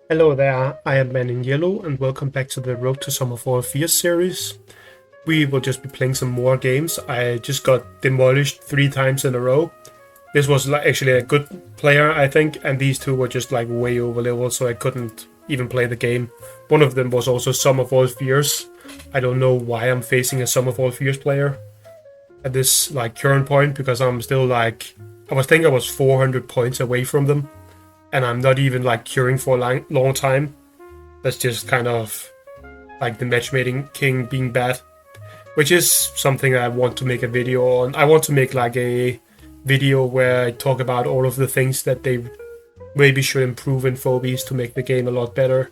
Hello there, I am Man in Yellow and welcome back to the Road to Summer Fall Fears series. We will just be playing some more games. I just got demolished 3 times in a row. This was actually a good player, I think, and these two were just like way over level, so I couldn't even play the game. One of them was also Summer Fall Fears. I don't know why I'm facing a Summer Fall Fears player at this current point, because I'm still I was 400 points away from them, and I'm not even curing for a long time. That's just kind of like the matchmaking king being bad, which is something I want to make a video on. I want to make a video where I talk about all of the things that they maybe should improve in phobies to make the game a lot better.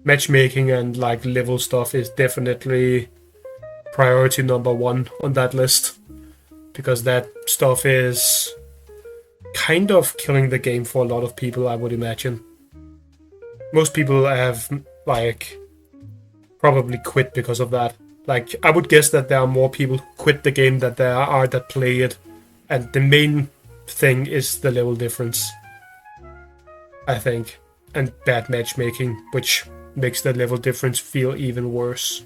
Matchmaking and level stuff is definitely priority number one on that list, because that stuff is kind of killing the game for a lot of people, I would imagine. Most people have probably quit because of that. I would guess that there are more people who quit the game than there are that play it, and the main thing is the level difference, I think, and bad matchmaking, which makes the level difference feel even worse.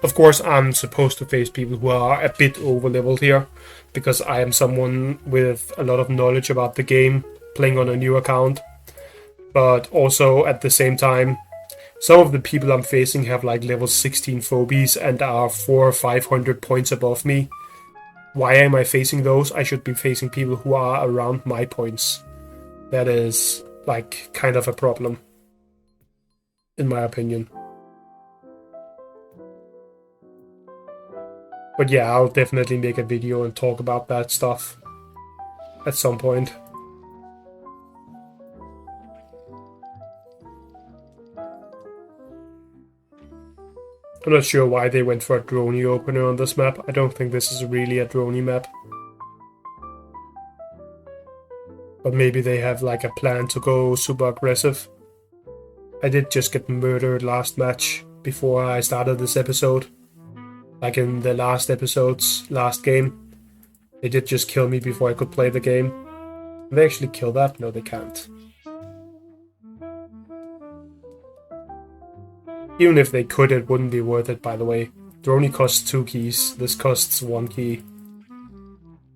Of course, I'm supposed to face people who are a bit over leveled here, because I am someone with a lot of knowledge about the game, playing on a new account. But also, at the same time, some of the people I'm facing have level 16 phobies and are 400 or 500 points above me. Why am I facing those? I should be facing people who are around my points. That is kind of a problem, in my opinion. But yeah, I'll definitely make a video and talk about that stuff at some point. I'm not sure why they went for a droney opener on this map. I don't think this is really a droney map. But maybe they have a plan to go super aggressive. I did just get murdered last match before I started this episode. In the last episode's last game. They did just kill me before I could play the game. Can they actually kill that? No, they can't. Even if they could, it wouldn't be worth it, by the way. Droney costs 2 keys, this costs 1 key.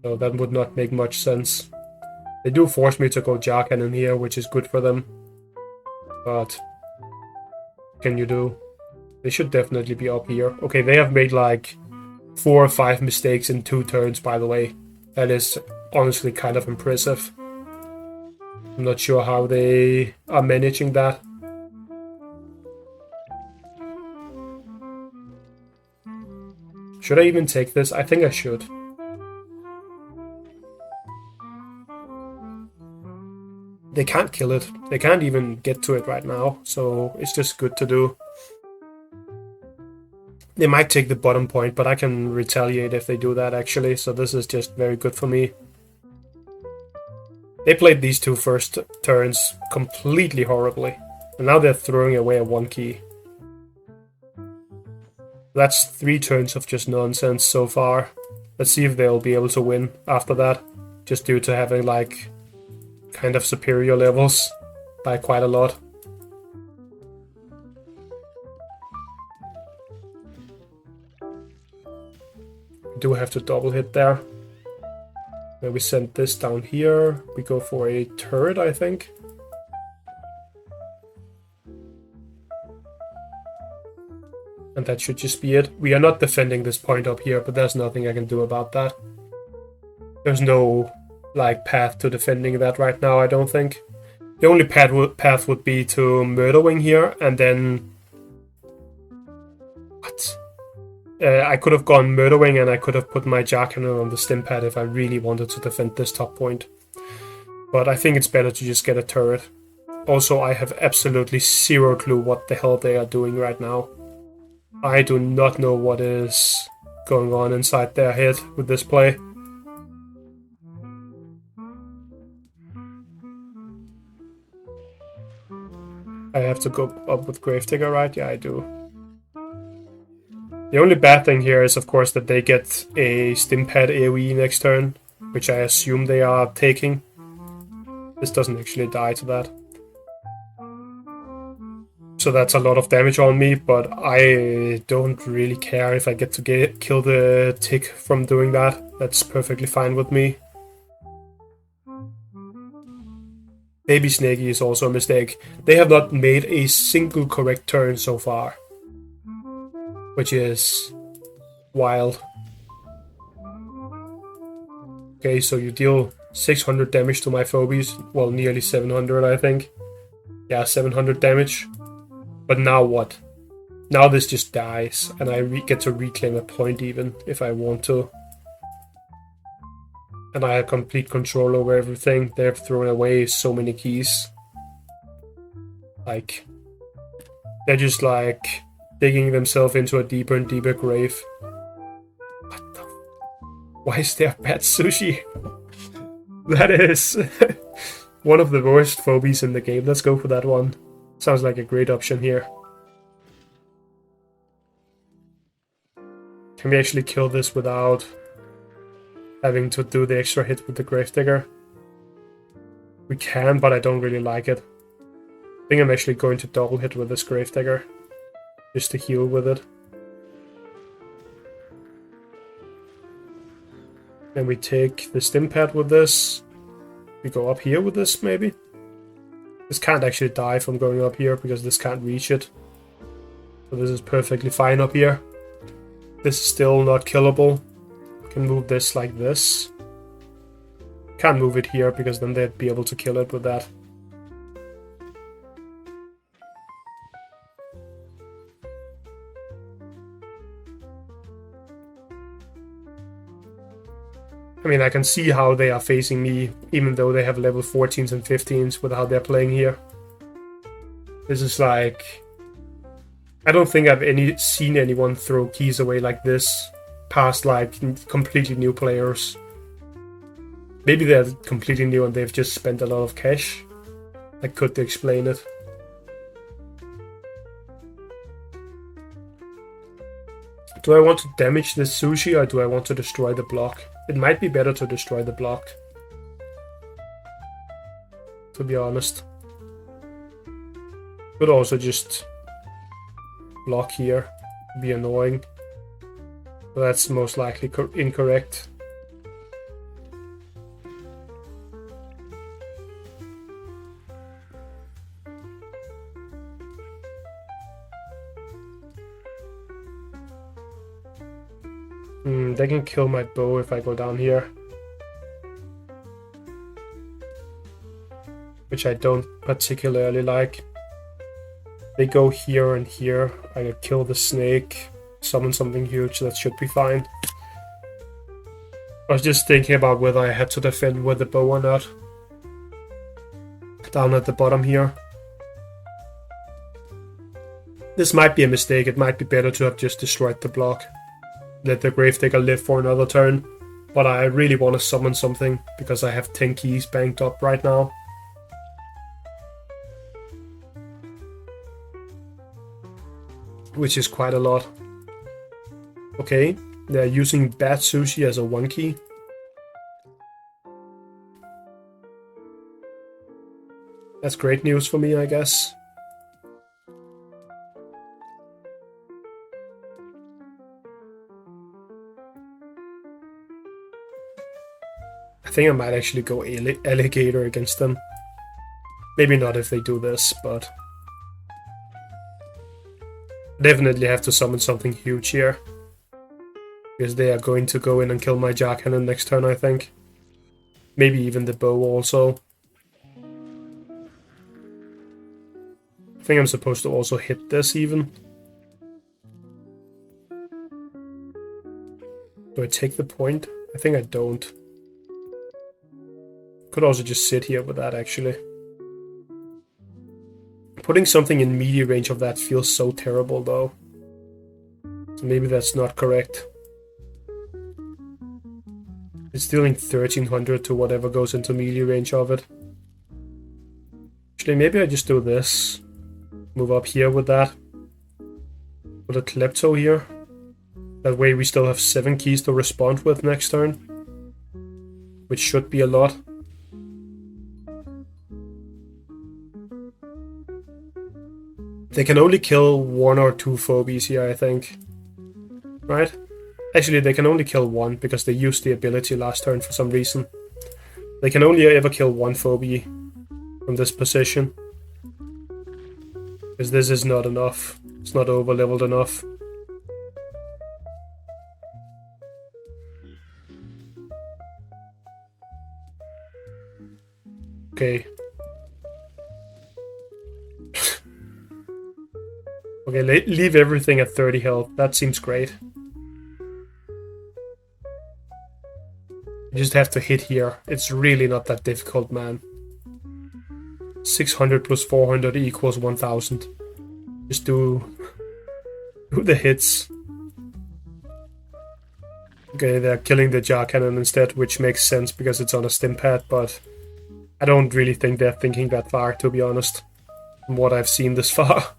So that would not make much sense. They do force me to go jar cannon here, which is good for them. But what can you do? They should definitely be up here. Okay, they have made 4 or 5 mistakes in 2 turns, by the way. That is honestly kind of impressive. I'm not sure how they are managing that. Should I even take this? I think I should. They can't kill it. They can't even get to it right now, so it's just good to do. They might take the bottom point, but I can retaliate if they do that, actually, so this is just very good for me. They played these 2 first turns completely horribly, and now they're throwing away a 1 key. That's 3 turns of just nonsense so far. Let's see if they'll be able to win after that, just due to having kind of superior levels by quite a lot. Do have to double hit there. Then we send this down here. We go for a turret, I think. And that should just be it. We are not defending this point up here, but there's nothing I can do about that. There's no path to defending that right now, I don't think. The only path would be to murder wing here, and then what? I could have gone murder wing, and I could have put my jar cannon on the stim pad if I really wanted to defend this top point. But I think it's better to just get a turret. Also, I have absolutely zero clue what the hell they are doing right now. I do not know what is going on inside their head with this play. I have to go up with Gravedigger, right? Yeah, I do. The only bad thing here is, of course, that they get a Stimpad AoE next turn, which I assume they are taking. This doesn't actually die to that. So that's a lot of damage on me, but I don't really care if I get to kill the tick from doing that. That's perfectly fine with me. Baby Snaky is also a mistake. They have not made a single correct turn so far, which is wild. Okay, so you deal 600 damage to my phobies. Well, nearly 700, I think. Yeah, 700 damage. But now what? Now this just dies, and I get to reclaim a point even, if I want to. And I have complete control over everything. They've thrown away so many keys. Like, they're just like digging themselves into a deeper and deeper grave. What the? Why is there bad sushi? That is one of the worst phobies in the game. Let's go for that one. Sounds like a great option here. Can we actually kill this without having to do the extra hit with the Gravedigger? We can, but I don't really like it. I think I'm actually going to double hit with this Gravedigger, just to heal with it. Then we take the stim pad with this. We go up here with this, maybe? This can't actually die from going up here, because this can't reach it. So this is perfectly fine up here. This is still not killable. Can move this like this. Can't move it here, because then they'd be able to kill it with that. I mean, I can see how they are facing me, even though they have level 14s and 15s with how they're playing here. This is like... I don't think I've seen anyone throw keys away like this past, like, completely new players. Maybe they're completely new and they've just spent a lot of cash. I could explain it. Do I want to damage this sushi, or do I want to destroy the block? It might be better to destroy the block, to be honest. Could also just block here, be annoying. But that's most likely incorrect. They can kill my bow if I go down here. Which I don't particularly like. They go here and here. I could kill the snake, summon something huge, that should be fine. I was just thinking about whether I had to defend with the bow or not. Down at the bottom here. This might be a mistake. It might be better to have just destroyed the block. Let the Gravedigger live for another turn. But I really want to summon something, because I have 10 keys banked up right now. Which is quite a lot. Okay, they're using Bad Sushi as a 1 key. That's great news for me, I guess. I think I might actually go Alligator against them. Maybe not if they do this, but... definitely have to summon something huge here. Because they are going to go in and kill my Jar Cannon next turn, I think. Maybe even the bow also. I think I'm supposed to also hit this even. Do I take the point? I think I don't. Could also just sit here with that, actually. Putting something in melee range of that feels so terrible, though. So maybe that's not correct. It's dealing 1300 to whatever goes into melee range of it. Actually, maybe I just do this. Move up here with that. Put a Klepto here. That way we still have 7 keys to respond with next turn. Which should be a lot. They can only kill 1 or 2 phobies here, I think. Right? Actually, they can only kill 1 because they used the ability last turn for some reason. They can only ever kill 1 phobie from this position. Because this is not enough. It's not over-leveled enough. Okay. Okay, leave everything at 30 health. That seems great. You just have to hit here. It's really not that difficult, man. 600 plus 400 equals 1000. Just do the hits. Okay, they're killing the jar cannon instead, which makes sense because it's on a stim pad, but I don't really think they're thinking that far, to be honest, from what I've seen this far.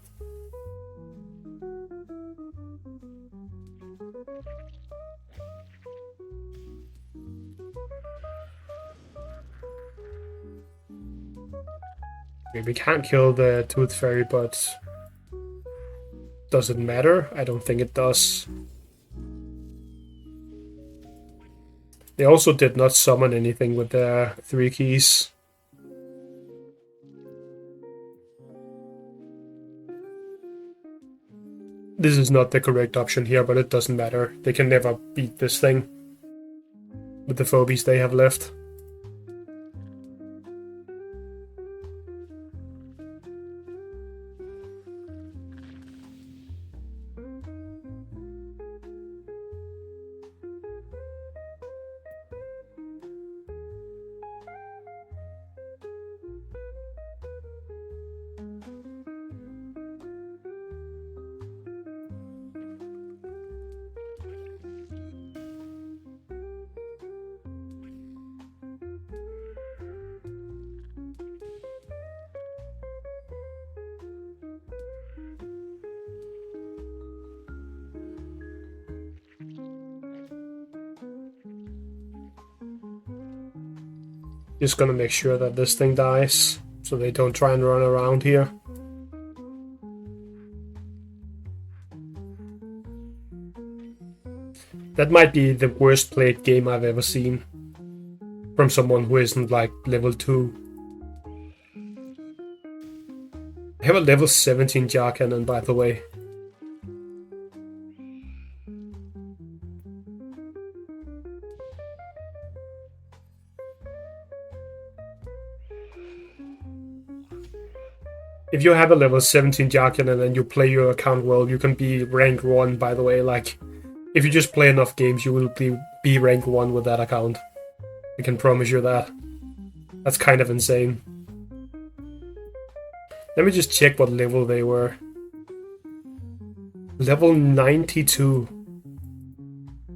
Okay, we can't kill the Tooth Fairy, but does it matter? I don't think it does. They also did not summon anything with their 3 keys. This is not the correct option here, but it doesn't matter. They can never beat this thing with the phobies they have left. Just gonna make sure that this thing dies, so they don't try and run around here. That might be the worst played game I've ever seen from someone who isn't like level 2. I have a level 17 jar cannon, by the way. If you have a level 17 jar cannon and you play your account well, you can be rank 1, by the way. Like, if you just play enough games, you will be rank 1 with that account. I can promise you that. That's kind of insane. Let me just check what level they were. Level 92.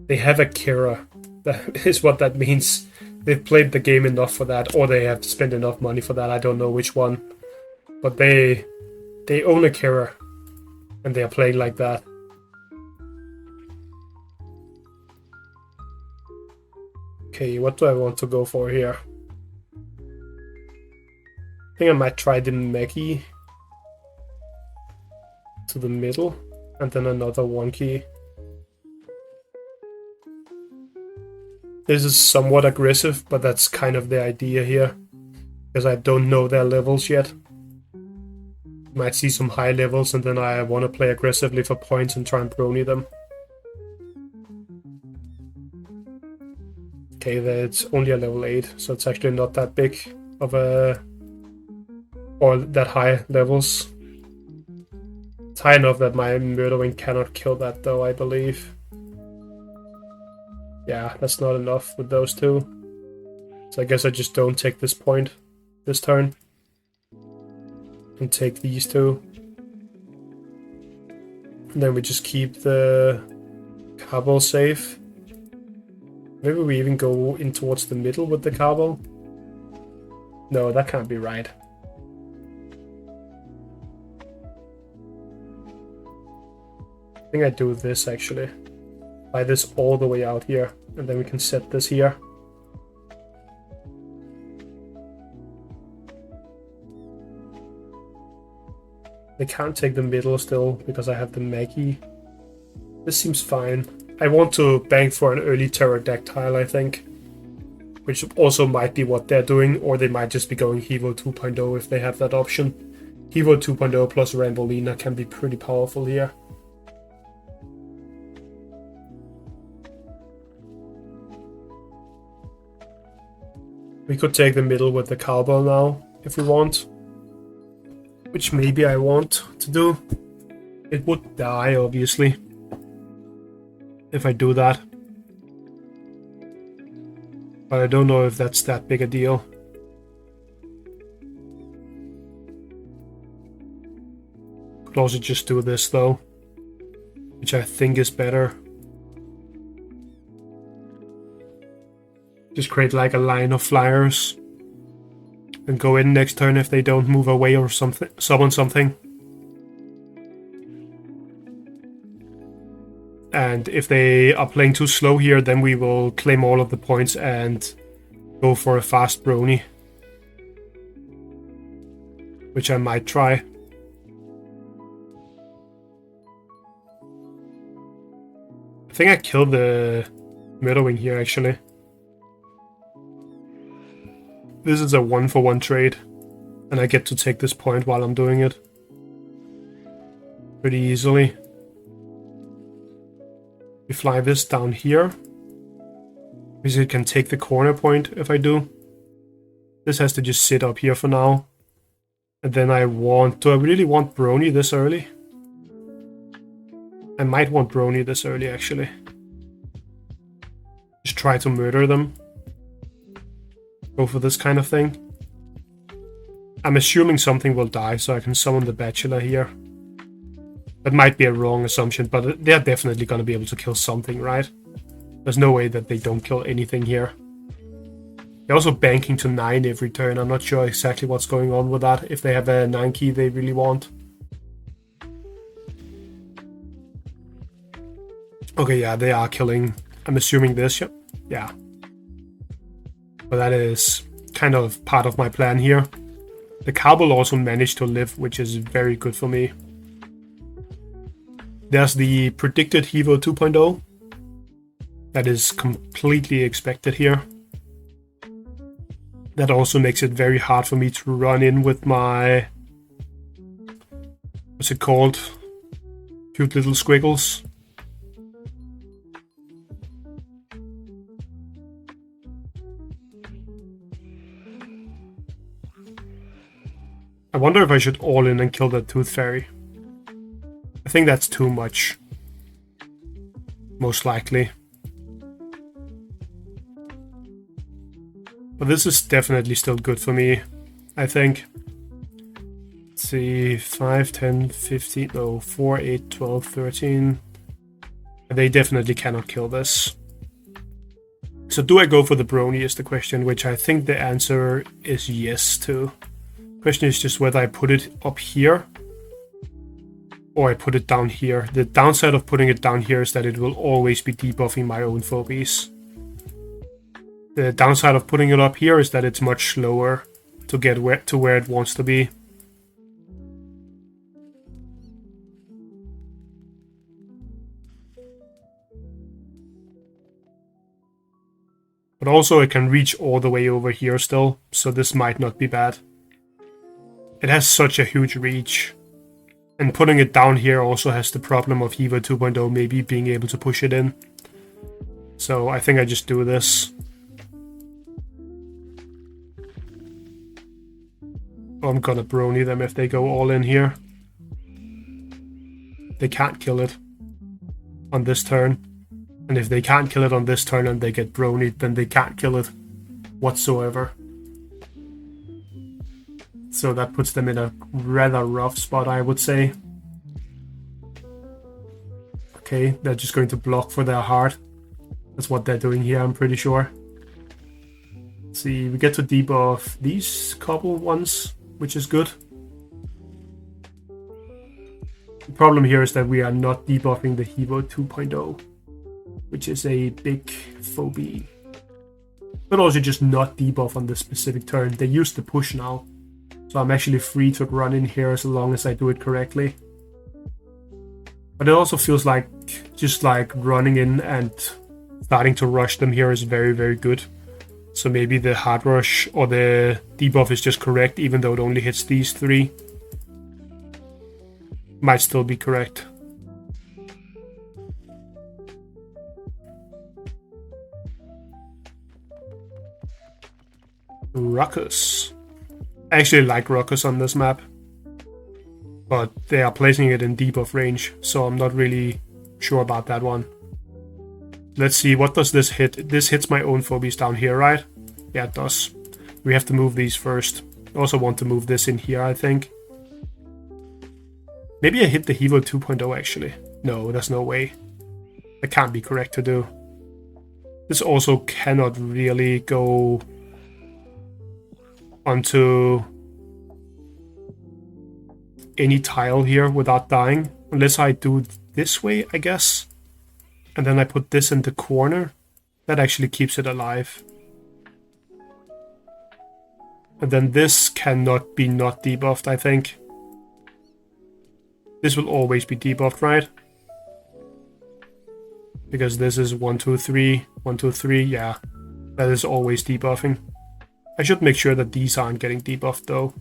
They have a Kira. That is what that means. They've played the game enough for that, or they have spent enough money for that. I don't know which one. But they own a Kira, and they are playing like that. Okay, what do I want to go for here? I think I might try the Maggie to the middle, and then another 1 key. This is somewhat aggressive, but that's kind of the idea here, because I don't know their levels yet. Might see some high levels, and then I want to play aggressively for points and try and brony them. Okay, it's only a level 8, so it's actually not that big of a... or that high levels. It's high enough that my Murdering cannot kill that, though, I believe. Yeah, that's not enough with those 2. So I guess I just don't take this point this turn. And take these 2. And then we just keep the Cabal safe. Maybe we even go in towards the middle with the Cabal. No, that can't be right. I think I do this actually. Buy this all the way out here, and then we can set this here. They can't take the middle still because I have the Maggie. This seems fine. I want to bank for an early pterodactyl, I think. Which also might be what they're doing, or they might just be going Hevo 2.0 if they have that option. Hevo 2.0 plus Rambolina can be pretty powerful here. We could take the middle with the cowbell now, if we want. Which maybe I want to do. It would die, obviously, if I do that. But I don't know if that's that big a deal. Could also just do this though, which I think is better. Just create like a line of flyers and go in next turn if they don't move away or something, summon something. And if they are playing too slow here, then we will claim all of the points and go for a fast brony. Which I might try. I think I killed the Meadowing here, actually. This is a 1-for-1 trade. And I get to take this point while I'm doing it. Pretty easily. We fly this down here. Because it can take the corner point if I do. This has to just sit up here for now. And then I want... Do I really want Brony this early? I might want Brony this early, actually. Just try to murder them. Go for this kind of thing. I'm assuming something will die, so I can summon the Bachelor here. That might be a wrong assumption, but they're definitely going to be able to kill something, right? There's no way that they don't kill anything here. They're also banking to 9 every turn. I'm not sure exactly what's going on with that, if they have a 9 key they really want. Okay, yeah, they are killing. I'm assuming this, yeah. But that is kind of part of my plan here. The cowbell also managed to live, which is very good for me. There's the predicted Hevo 2.0. That is completely expected here. That also makes it very hard for me to run in with my... What's it called? Cute little squiggles. I wonder if I should all in and kill that Tooth Fairy. I think that's too much. Most likely. But this is definitely still good for me, I think. Let's see, 5, 10, 15, no, 4, 8, 12, 13. They definitely cannot kill this. So do I go for the Brony is the question, which I think the answer is yes to. Question is just whether I put it up here or I put it down here. The downside of putting it down here is that it will always be debuffing my own phobies. The downside of putting it up here is that it's much slower to get to where it wants to be. But also it can reach all the way over here still, so this might not be bad. It has such a huge reach. And putting it down here also has the problem of Hevo 2.0 maybe being able to push it in. So I think I just do this. I'm gonna Brony them if they go all in here. They can't kill it on this turn. And if they can't kill it on this turn and they get Bronied, then they can't kill it whatsoever. So that puts them in a rather rough spot, I would say. Okay, they're just going to block for their heart. That's what they're doing here, I'm pretty sure. Let's see, we get to debuff these couple ones, which is good. The problem here is that we are not debuffing the Hevo 2.0, which is a big phobia. But also just not debuff on this specific turn. They use the push now. So I'm actually free to run in here as long as I do it correctly. But it also feels like just like running in and starting to rush them here is very, very good. So maybe the hard rush or the debuff is just correct, even though it only hits these 3. Might still be correct. Ruckus. I actually like Ruckus on this map, but they are placing it in debuff range, so I'm not really sure about that one. Let's see, what does this hit? This hits my own phobies down here, right? Yeah, it does. We have to move these first. I also want to move this in here, I think. Maybe I hit the Hevo 2.0 actually. No, there's no way. That can't be correct to do. This also cannot really go onto any tile here without dying. Unless I do this way, I guess. And then I put this in the corner. That actually keeps it alive. And then this cannot be not debuffed, I think. This will always be debuffed, right? Because this is 1, 2, 3, 1, 2, 3, yeah. That is always debuffing. I should make sure that these aren't getting debuffed though.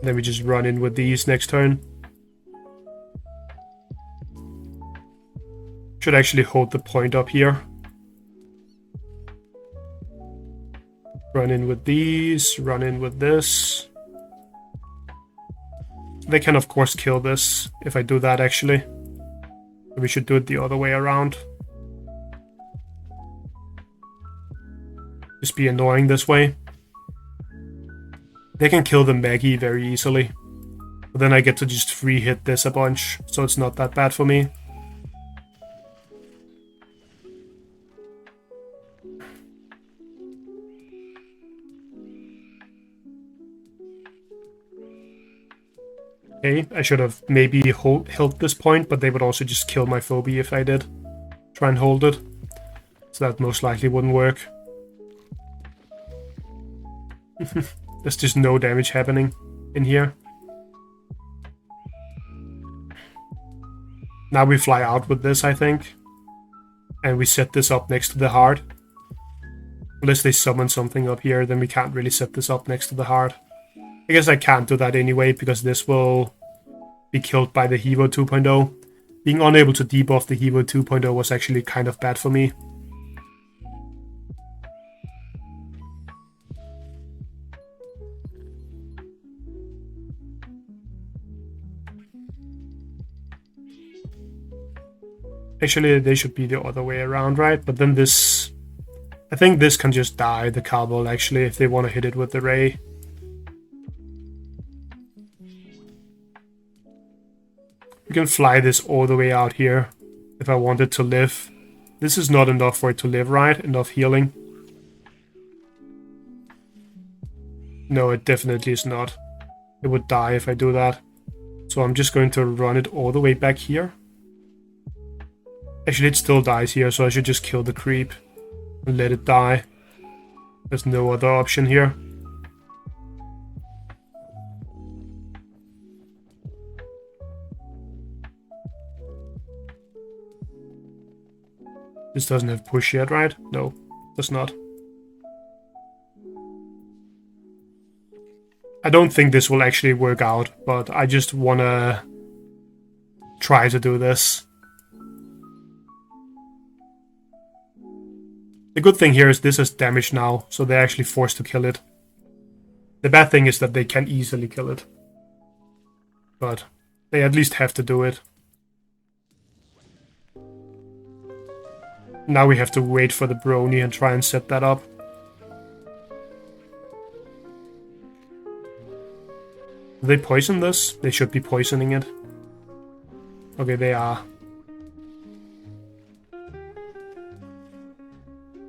Then we just run in with these next turn. Should actually hold the point up here. Run in with these, run in with this. They can of course kill this if I do that actually. We should do it the other way around. Just be annoying this way. They can kill the Maggie very easily. But then I get to just free hit this a bunch, so it's not that bad for me. Okay, I should have maybe held this point, but they would also just kill my phobia if I did try and hold it. So that most likely wouldn't work. There's just no damage happening in here. Now we fly out with this, I think. And we set this up next to the heart. Unless they summon something up here, then we can't really set this up next to the heart. I guess I can't do that anyway, because this will be killed by the Hevo 2.0. Being unable to debuff the Hevo 2.0 was actually kind of bad for me. Actually, they should be the other way around, right? But then this... I think this can just die, the Cowbell, actually, if they want to hit it with the Ray. We can fly this all the way out here if I want it to live. This is not enough for it to live, right? Enough healing. No, it definitely is not. It would die if I do that. So I'm just going to run it all the way back here. Actually, it still dies here, so I should just kill the creep and let it die. There's no other option here. This doesn't have push yet, right? No, does not. I don't think this will actually work out, but I just wanna try to do this. The good thing here is this is damage now, so they're actually forced to kill it. The bad thing is that they can easily kill it. But they at least have to do it. Now we have to wait for the Brony and try and set that up. Do they poison this? They should be poisoning it. Okay, they are.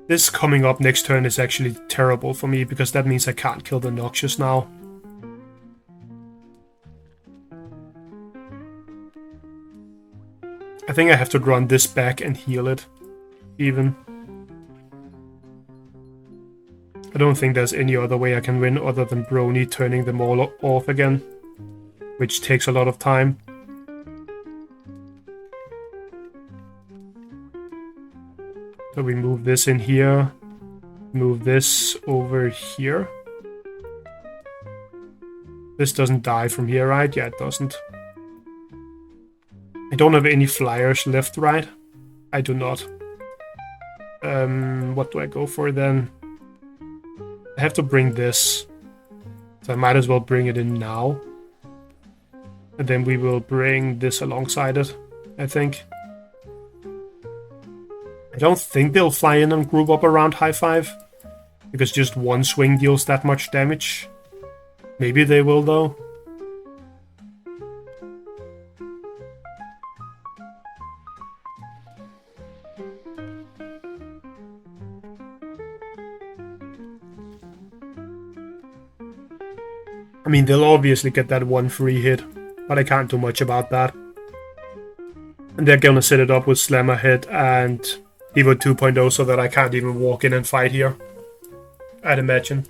This coming up next turn is actually terrible for me, because that means I can't kill the Noxious now. I think I have to run this back and heal it, even. I don't think there's any other way I can win other than Brony turning them all off again, which takes a lot of time. So we move this in here, move this over here. This doesn't die from here, right? Yeah, it doesn't. I don't have any flyers left, right? I do not. What do I go for then? I have to bring this. So I might as well bring it in now. And then we will bring this alongside it, I think. I don't think they'll fly in and group up around high 5. Because just one swing deals that much damage. Maybe they will though. I mean, they'll obviously get that one free hit, but I can't do much about that. And they're gonna set it up with Slammer Head and Evo 2.0 so that I can't even walk in and fight here, I'd imagine.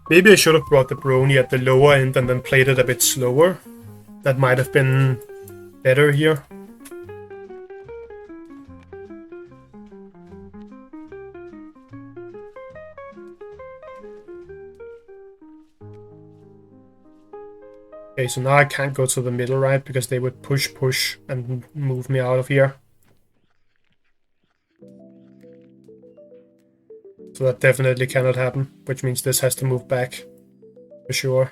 Maybe I should have brought the Brony at the lower end and then played it a bit slower. That might have been better here. Okay, so now I can't go to the middle, right? Because they would push, and move me out of here. So that definitely cannot happen, which means this has to move back, for sure.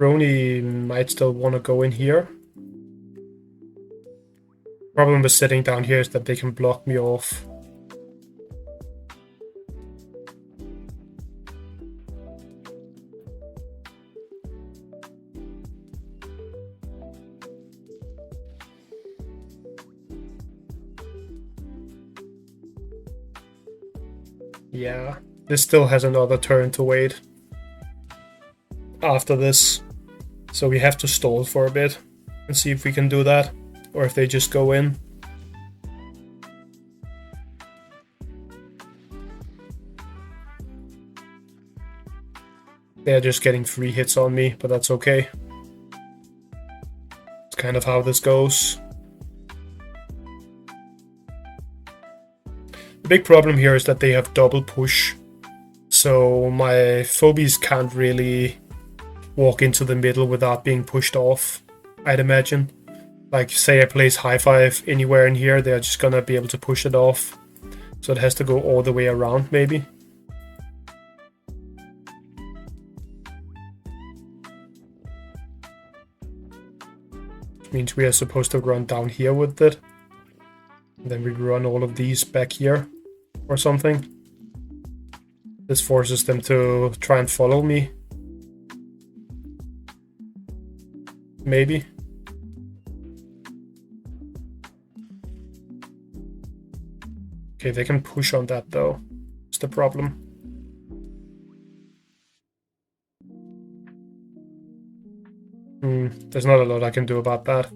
Brony might still want to go in here. Problem with sitting down here is that they can block me off. Yeah, this still has another turn to wait after this. So we have to stall for a bit and see if we can do that, or if they just go in. They're just getting free hits on me, but that's okay. It's kind of how this goes. The big problem here is that they have double push, so my phobies can't really walk into the middle without being pushed off, I'd imagine. Like, say I place high 5 anywhere in here, they're just gonna be able to push it off. So it has to go all the way around, maybe. Which means we are supposed to run down here with it. And then we run all of these back here or something. This forces them to try and follow me. Maybe. Okay, they can push on that though. It's the problem. There's not a lot I can do about that.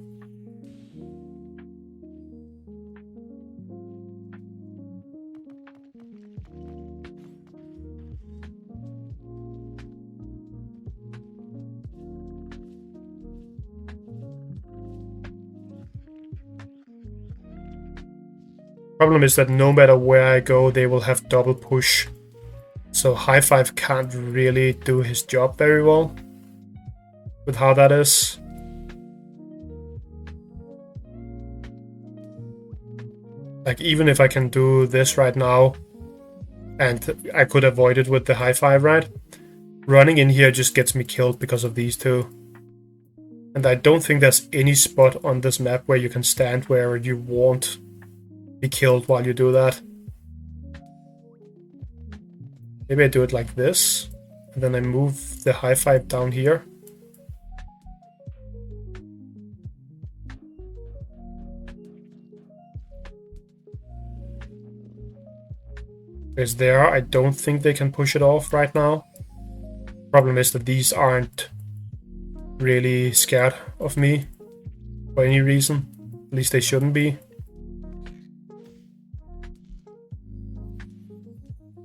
Problem is that no matter where I go, they will have double push. So high 5 can't really do his job very well with how that is. Like, even if I can do this right now, and I could avoid it with the high 5, right? Running in here just gets me killed because of these two. And I don't think there's any spot on this map where you can stand where you won't be killed while you do that. Maybe I do it like this, and then I move the high 5 down here. It's there. I don't think they can push it off right now. Problem is that these aren't really scared of me for any reason. At least they shouldn't be.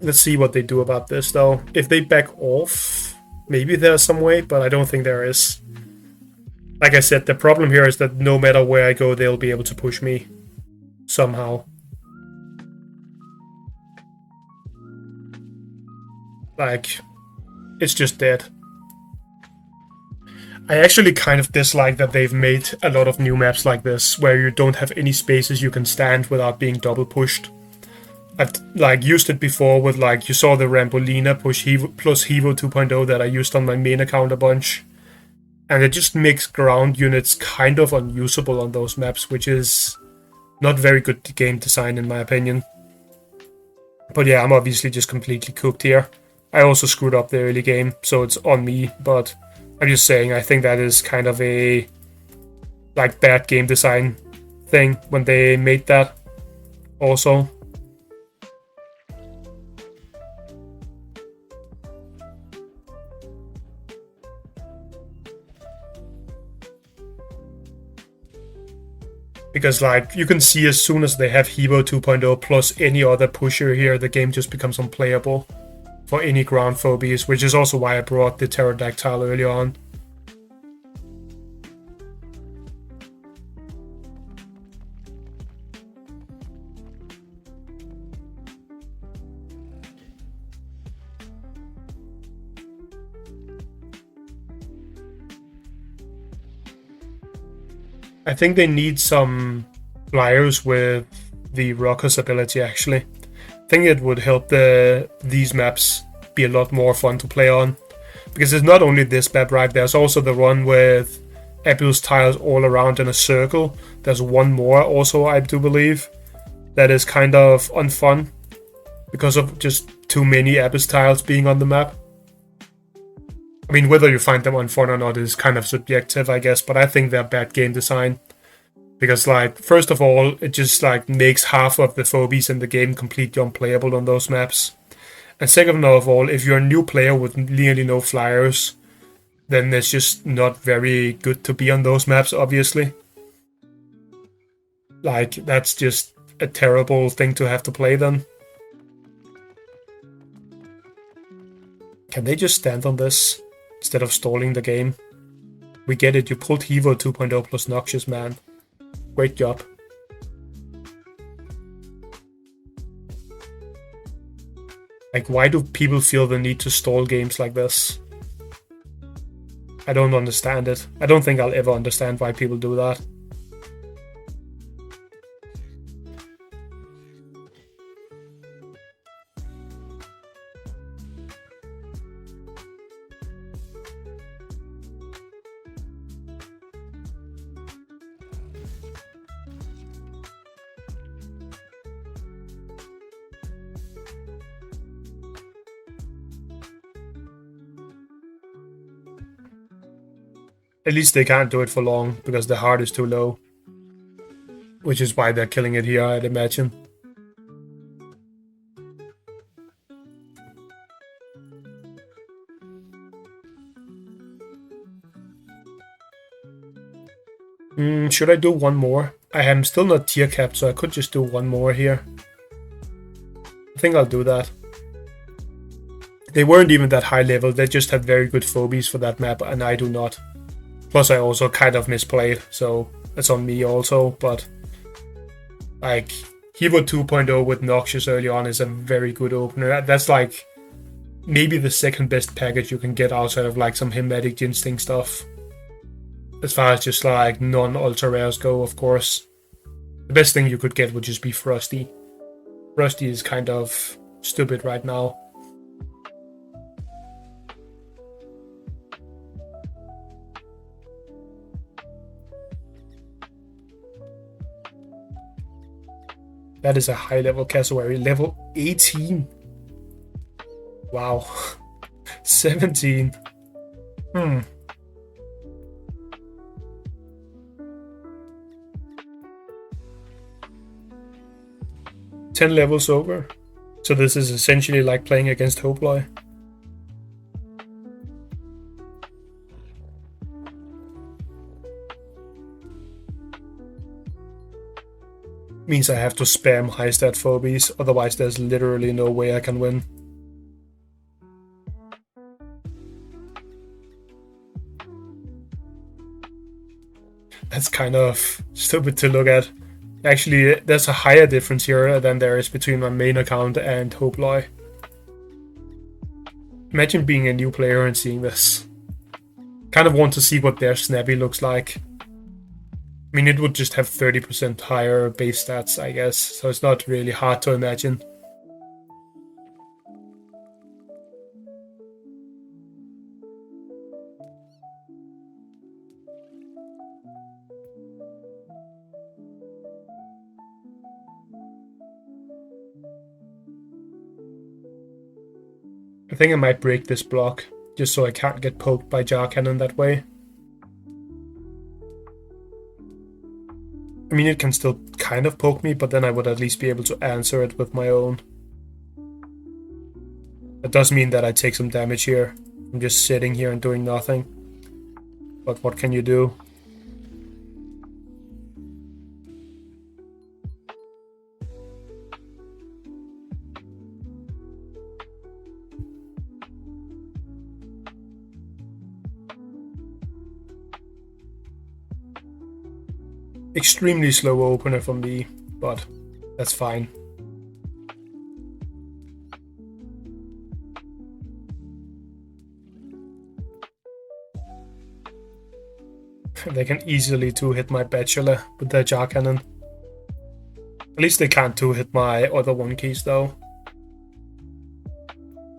Let's see what they do about this, though. If they back off, maybe there's some way, but I don't think there is. Like I said, the problem here is that no matter where I go, they'll be able to push me. Somehow. Like, it's just dead. I actually kind of dislike that they've made a lot of new maps like this, where you don't have any spaces you can stand without being double pushed. I've like used it before with like, you saw the Rambolina push plus Hevo 2.0 that I used on my main account a bunch. And it just makes ground units kind of unusable on those maps, which is not very good game design in my opinion. But yeah, I'm obviously just completely cooked here. I also screwed up the early game, so it's on me, but I'm just saying I think that is kind of a like bad game design thing when they made that also. Because, like, you can see as soon as they have Hevo 2.0 plus any other pusher here, the game just becomes unplayable for any ground phobies, which is also why I brought the Pterodactyl earlier on. I think they need some flyers with the Ruckus ability, actually. I think it would help these maps be a lot more fun to play on. Because it's not only this map, right? There's also the one with Abyss tiles all around in a circle. There's one more also, I do believe, that is kind of unfun. Because of just too many Abyss tiles being on the map. I mean, whether you find them unfun or not is kind of subjective, I guess, but I think they're bad game design. Because, like, first of all, it just, like, makes half of the phobies in the game completely unplayable on those maps. And second of all, if you're a new player with nearly no flyers, then it's just not very good to be on those maps, obviously. Like, that's just a terrible thing to have to play then. Can they just stand on this instead of stalling the game? We get it, you pulled Hevo 2.0 plus Noxious, man. Great job. Like, why do people feel the need to stall games like this? I don't understand it. I don't think I'll ever understand why people do that. At least they can't do it for long, because the heart is too low. Which is why they're killing it here, I'd imagine. Should I do one more? I am still not tier capped, so I could just do one more here. I think I'll do that. They weren't even that high level, they just had very good phobies for that map, and I do not. Plus, I also kind of misplayed, so that's on me also, but like, Hevo 2.0 with Noxious early on is a very good opener. That's like maybe the second best package you can get outside of like some Hematic Ginsting stuff. As far as just like non-ultra rares go, of course. The best thing you could get would just be Frosty. Frosty is kind of stupid right now. That is a high-level cassowary. Level 18. Wow. 17. 10 levels over. So this is essentially like playing against Hoploy. Means I have to spam high stat phobies, otherwise there's literally no way I can win. That's kind of stupid to look at. Actually, there's a higher difference here than there is between my main account and Hoploy. Imagine being a new player and seeing this. Kind of want to see what their snappy looks like. I mean, it would just have 30% higher base stats, I guess, so it's not really hard to imagine. I think I might break this block, just so I can't get poked by Jar Cannon that way. I mean, it can still kind of poke me, but then I would at least be able to answer it with my own. That does mean that I take some damage here. I'm just sitting here and doing nothing. But what can you do? Extremely slow opener for me, but that's fine. They can easily 2-hit my Bachelor with their Jar Cannon. At least they can't 2-hit my other 1-keys though.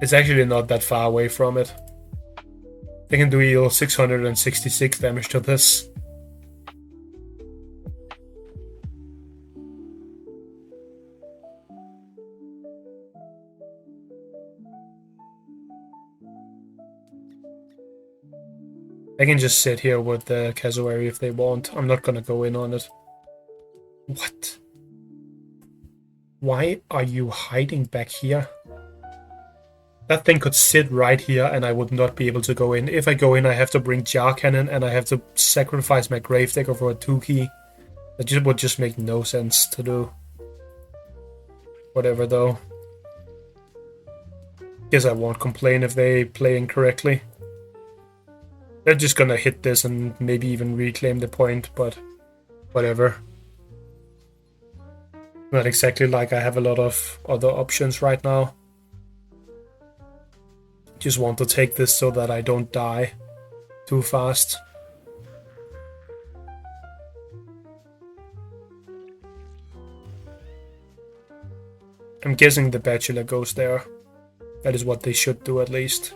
It's actually not that far away from it. They can deal 666 damage to this. They can just sit here with the Cassowary if they want. I'm not gonna go in on it. What? Why are you hiding back here? That thing could sit right here and I would not be able to go in. If I go in, I have to bring Jar Cannon and I have to sacrifice my Gravedigger for a 2-key. That would just make no sense to do. Whatever though. Guess I won't complain if they play incorrectly. They're just gonna hit this and maybe even reclaim the point, but whatever. Not exactly like I have a lot of other options right now. Just want to take this so that I don't die too fast. I'm guessing the Bachelor goes there. That is what they should do at least.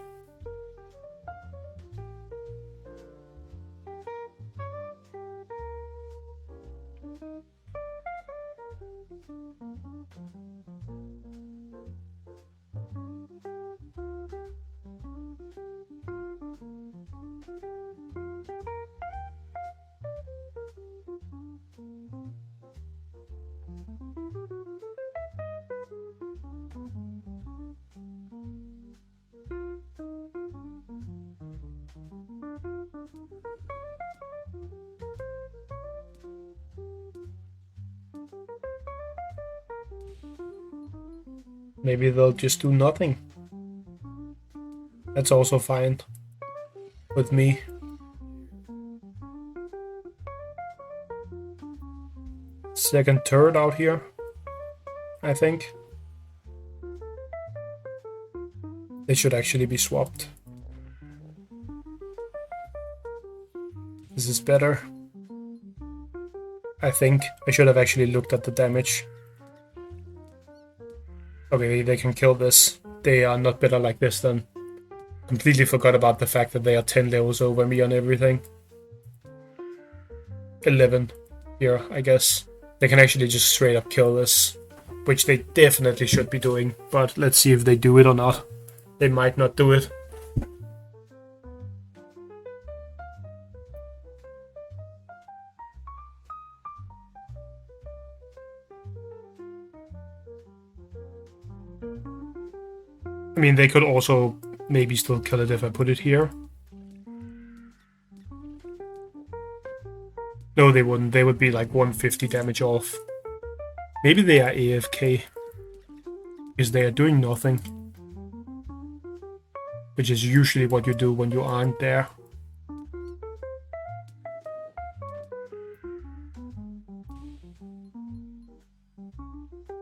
Maybe they'll just do nothing. That's also fine with me. Second turret out here, I think. They should actually be swapped. This is better. I think I should have actually looked at the damage. Okay, they can kill this. They are not better like this then. Completely forgot about the fact that they are 10 levels over me on everything. 11 here, I guess. They can actually just straight up kill this, which they definitely should be doing, but let's see if they do it or not. They might not do it. I mean, they could also maybe still kill it if I put it here. No, they wouldn't. They would be like 150 damage off. Maybe they are AFK. Because they are doing nothing. Which is usually what you do when you aren't there.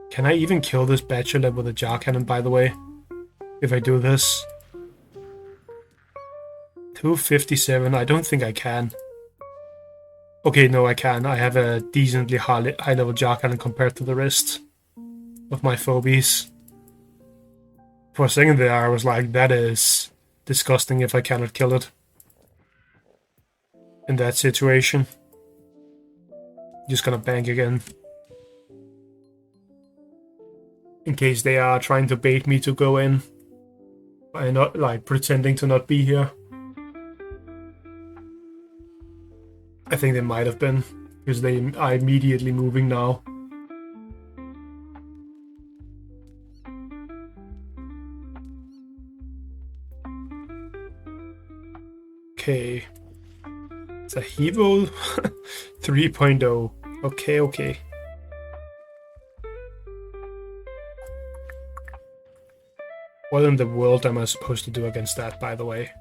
Can I even kill this bachelor with a jar cannon, by the way? If I do this? 257, I don't think I can. Okay, no, I can. I have a decently high-level jar cannon compared to the rest of my phobies. For a second there, I was like, that is disgusting if I cannot kill it. In that situation. Just gonna bank again. In case they are trying to bait me to go in. By not, like, pretending to not be here. I think they might have been. Because they are immediately moving now. Okay. It's a Hevo 3.0. Okay, okay. What in the world am I supposed to do against that, by the way?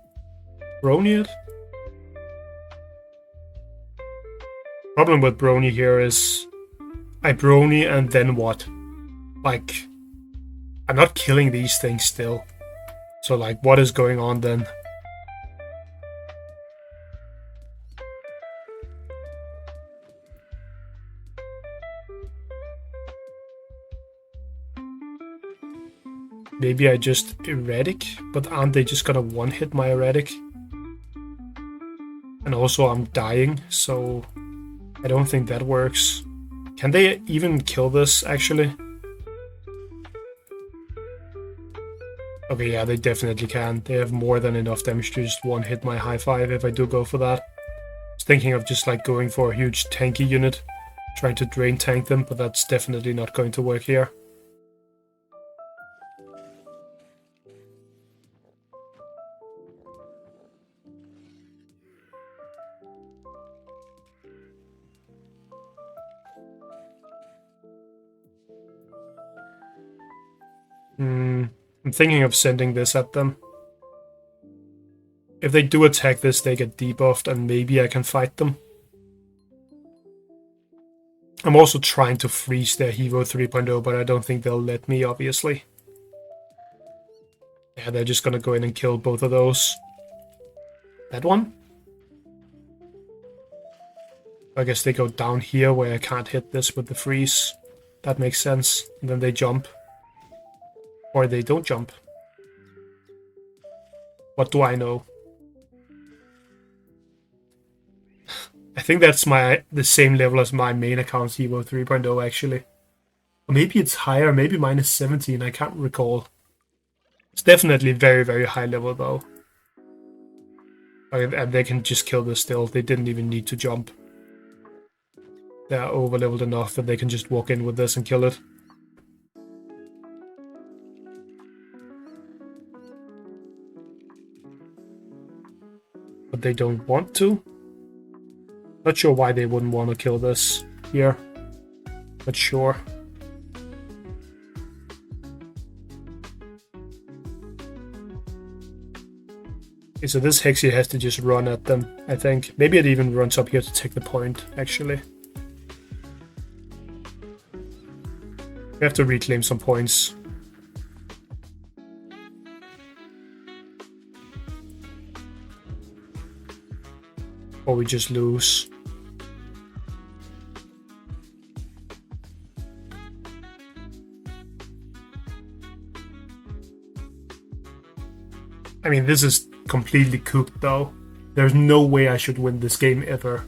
Brony it? Problem with Brony here is I Brony and then what? Like, I'm not killing these things still. So like, what is going on then? Maybe I just erratic, but aren't they just gonna one-hit my erratic? And also I'm dying, so I don't think that works. Can they even kill this, actually? Okay, yeah, they definitely can. They have more than enough damage to just one-hit my high five if I do go for that. I was thinking of just like going for a huge tanky unit, trying to drain tank them, but that's definitely not going to work here. I'm thinking of sending this at them. If they do attack this, they get debuffed, and maybe I can fight them. I'm also trying to freeze their Hevo 3.0, but I don't think they'll let me, obviously. Yeah, they're just gonna go in and kill both of those. That one? I guess they go down here where I can't hit this with the freeze. That makes sense. And then they jump. Or they don't jump. What do I know? I think that's the same level as my main account, Hevo 3.0, actually. Or maybe it's higher, maybe minus 17, I can't recall. It's definitely very, very high level, though. And they can just kill this still. They didn't even need to jump. They're over-leveled enough that they can just walk in with this and kill it. But they don't want to. Not sure why they wouldn't want to kill this here. But sure. Okay, so this Hexy has to just run at them, I think. Maybe it even runs up here to take the point, actually. We have to reclaim some points. Or we just lose. I mean, this is completely cooked, though. There's no way I should win this game ever.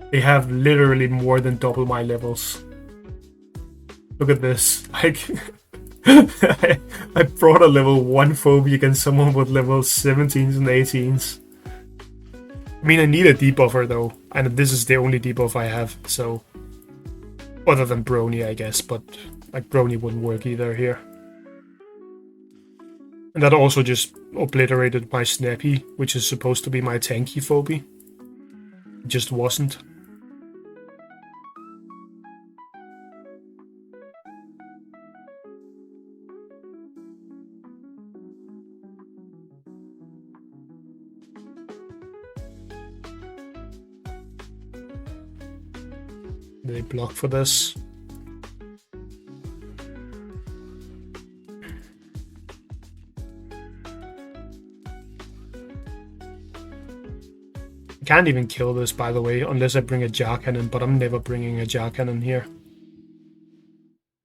They have literally more than double my levels. Look at this. Like, I brought a level 1 phobia against someone with level 17s and 18s. I mean, I need a debuffer, though, and this is the only debuff I have, so... Other than Brony, I guess, but, like, Brony wouldn't work either here. And that also just obliterated my Snappy, which is supposed to be my tanky phobia. It just wasn't. They block for this. I can't even kill this, by the way, unless I bring a jar cannon, but I'm never bringing a jar cannon here.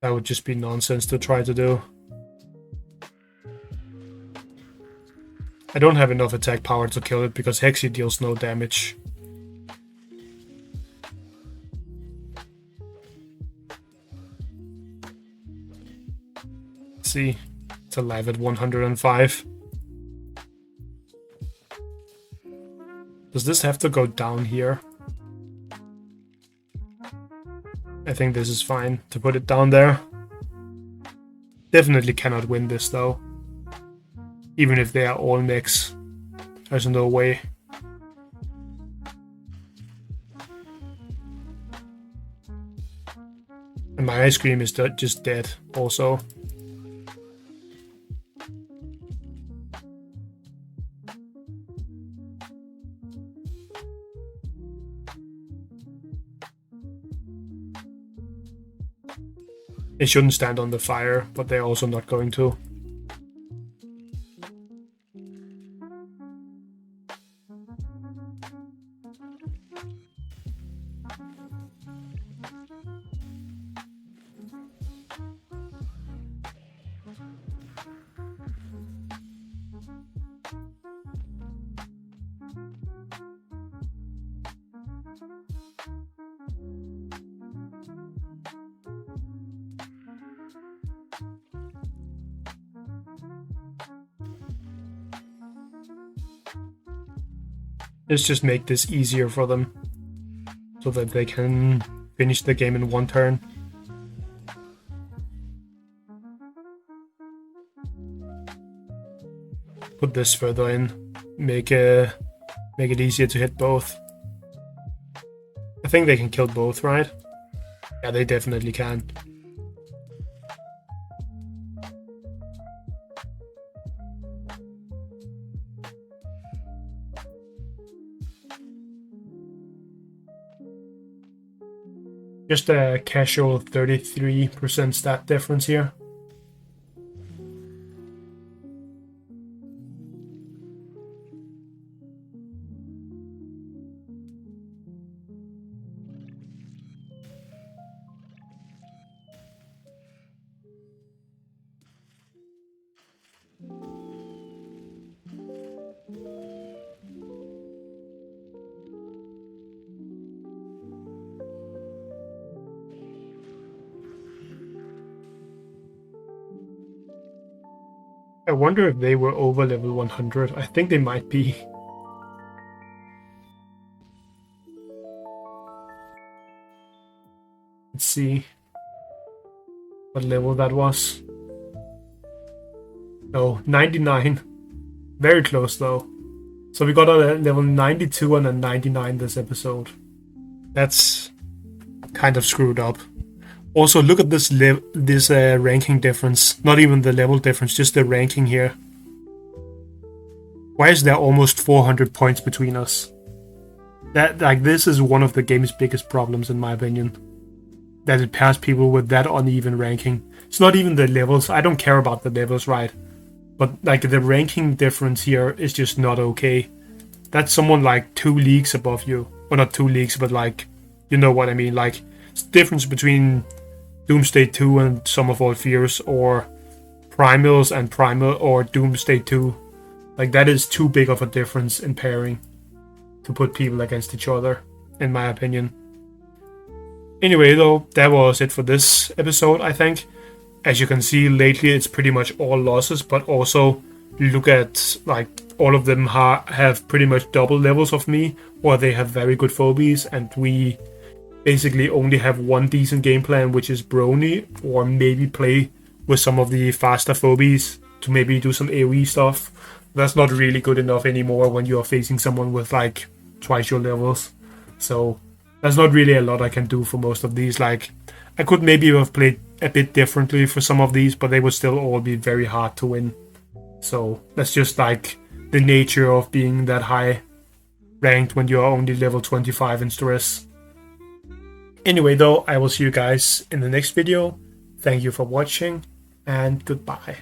That would just be nonsense to try to do. I don't have enough attack power to kill it because Hexy deals no damage. Let's see, it's alive at 105. Does this have to go down here? I think this is fine to put it down there. Definitely cannot win this though. Even if they are all mechs. There's no way. And my ice cream is just dead also. They shouldn't stand on the fire, but they're also not going to. Let's just make this easier for them, so that they can finish the game in one turn. Put this further in, make it easier to hit both. I think they can kill both, right? Yeah, they definitely can. Just a casual 33% stat difference here. I wonder if they were over level 100. I think they might be. Let's see what level that was. No, 99. Very close though. So we got a level 92 and a 99 this episode. That's kind of screwed up. Also, look at this ranking difference. Not even the level difference, just the ranking here. Why is there almost 400 points between us? This is one of the game's biggest problems, in my opinion. That it pairs people with that uneven ranking. It's not even the levels. I don't care about the levels, right? But the ranking difference here is just not okay. That's someone 2 leagues above you. Well, not 2 leagues, but you know what I mean. It's the difference between Doomsday 2 and Sum of All Fears, or Primals and Primal, or Doomsday 2. That is too big of a difference in pairing to put people against each other, in my opinion. Anyway, though, that was it for this episode, I think. As you can see, lately it's pretty much all losses, but also look at, all of them have pretty much double levels of me, or they have very good phobies, and we basically only have one decent game plan, which is Brony, or maybe play with some of the faster phobies to maybe do some AoE stuff. That's not really good enough anymore when you are facing someone with twice your levels. So there's not really a lot I can do for most of these. I could maybe have played a bit differently for some of these, but they would still all be very hard to win. So that's just the nature of being that high ranked when you are only level 25 in stress. Anyway though, I will see you guys in the next video. Thank you for watching and goodbye.